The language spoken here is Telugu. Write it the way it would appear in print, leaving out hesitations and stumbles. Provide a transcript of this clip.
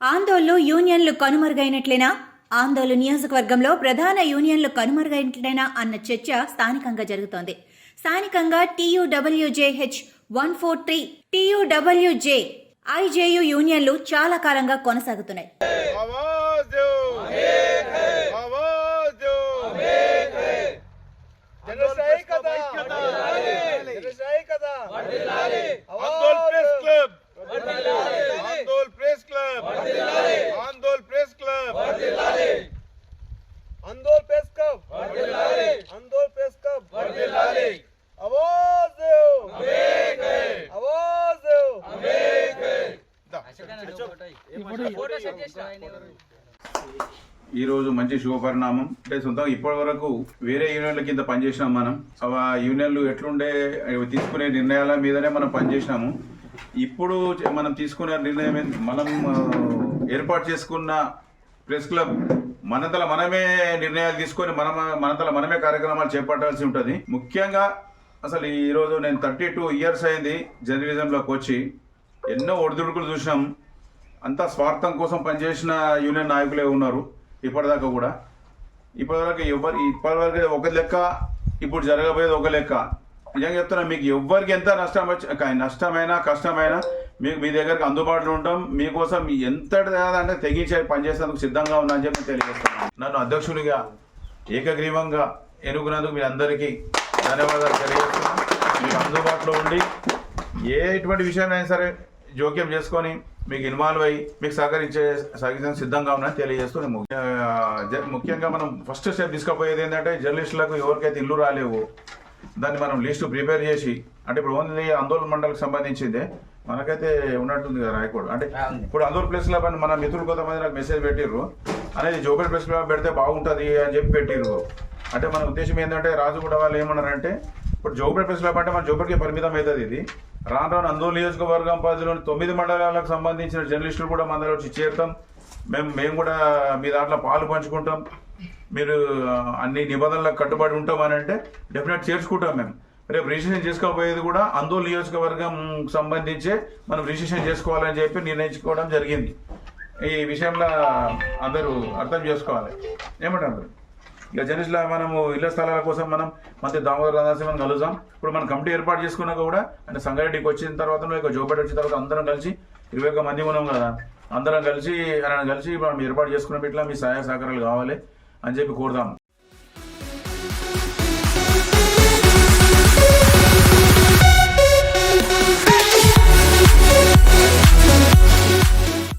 ఆందోళనలో యూనియన్లు కనుమరుగైనట్లేనా? ఆందోళన నియోజకవర్గంలో ప్రధాన యూనియన్లు కనుమరుగైనట్లేనా అన్న చర్చ స్థానికంగా జరుగుతోంది. స్థానికంగా TUWJH 143, TUWJ, IJU యూనియన్లు చాలా కాలంగా కొనసాగుతున్నాయి. ఈ రోజు మంచి శుభపరిణామం. అంటే సొంతంగా ఇప్పటి వరకు వేరే యూనియన్ల కింద పనిచేసినాం. మనం ఆ యూనియన్లు ఎట్లుండే తీసుకునే నిర్ణయాల మీదనే మనం పనిచేసినాము. ఇప్పుడు మనం తీసుకునే నిర్ణయం మనం ఏర్పాటు చేసుకున్న ప్రెస్ క్లబ్ మనంతల మనమే నిర్ణయాలు తీసుకొని మనంతల మనమే కార్యక్రమాలు చేపట్టాల్సి ఉంటుంది. ముఖ్యంగా అసలు ఈరోజు నేను 32 years అయింది జర్నలిజంలోకి వచ్చి. ఎన్నో ఒడిదుడుకులు చూసినాం. అంతా స్వార్థం కోసం పనిచేసిన యూనియన్ నాయకులే ఉన్నారు ఇప్పటిదాకా కూడా. ఇప్పటివరకు ఒక లెక్క, ఇప్పుడు జరగబోయేది ఒక లెక్క. నిజంగా చెప్తున్నా, మీకు ఎవ్వరికి ఎంత నష్టమైనా కష్టమైనా మీ దగ్గరకు అందుబాటులో ఉంటాం. మీకోసం ఎంత అంటే తెగించి పనిచేసేందుకు సిద్ధంగా ఉన్నా అని చెప్పి తెలియజేస్తున్నాను. నన్ను అధ్యక్షునిగా ఏకగ్రీవంగా ఎన్నుకున్నందుకు మీ అందరికీ ధన్యవాదాలు తెలియజేస్తున్నాను. మీకు అందుబాటులో ఉండి ఎటువంటి విషయమైనా సరే జోక్యం చేసుకొని మీకు ఇన్వాల్వ్ అయ్యి మీకు సహకరించే సిద్ధంగా ఉన్నాయని తెలియజేస్తూ ముఖ్యంగా మనం ఫస్ట్ స్టెప్ తీసుకుపోయేది ఏంటంటే, జర్నలిస్టులకు ఎవరికైతే ఇల్లు రాలేవు దాన్ని మనం లిస్టు ప్రిపేర్ చేసి, అంటే ఇప్పుడు ఓన్లీ ఆందోళన మండలికి సంబంధించిందే మనకైతే ఉన్నట్టుంది కదా రాయకూడదు. అంటే ఇప్పుడు ఆందోళన ప్రెస్ క్లబ్ అని మన మిత్రులు కొంతమంది నాకు మెసేజ్ పెట్టిర్రు, అనేది జోబెల్ ప్రెస్ క్లబ్ పెడితే బాగుంటుంది అని చెప్పి పెట్టిర్రు. అంటే మన ఉద్దేశం ఏంటంటే, రాజుగూడ వాళ్ళు ఏమన్నారంటే, ఇప్పుడు జోబెల్ ప్రెస్ క్లబ్ అంటే మన జోబెల్కి పరిమితం అవుతుంది. ఇది రాను రాను ఆందోళన నియోజకవర్గం పరిధిలోని 9 మండలాలకు సంబంధించిన జర్నలిస్టులు కూడా మన దగ్గర వచ్చి చేరుతాం. మేము కూడా మీ దాంట్లో పాలు పంచుకుంటాం. మీరు అన్ని నిబంధనలకు కట్టుబడి ఉంటాం అని అంటే డెఫినెట్ చేర్చుకుంటాం. మేము రేపు రిజిస్ట్రేషన్ చేసుకోబోయేది కూడా ఆందోళన నియోజకవర్గం సంబంధించే మనం రిజిస్ట్రేషన్ చేసుకోవాలని చెప్పి నిర్ణయించుకోవడం జరిగింది. ఈ విషయంలో అందరూ అర్థం చేసుకోవాలి. ఏమంటారు? ఇక జర్నలిస్టుల మనము ఇళ్ల స్థలాల కోసం మనం మంత్రి దామోదర్ రాజనరసింహన్ కలుద్దాం. ఇప్పుడు మనం కమిటీ ఏర్పాటు చేసుకున్నాక కూడా, అంటే సంగారెడ్డికి వచ్చిన తర్వాత ఇక జోపేట వచ్చిన తర్వాత అందరం కలిసి 21 మంది ఉన్నాం కదా, అందరం కలిసి మనం ఏర్పాటు చేసుకున్న ఇట్లా మీ సహాయ సహకారాలు కావాలి అని చెప్పి కోరుదాం.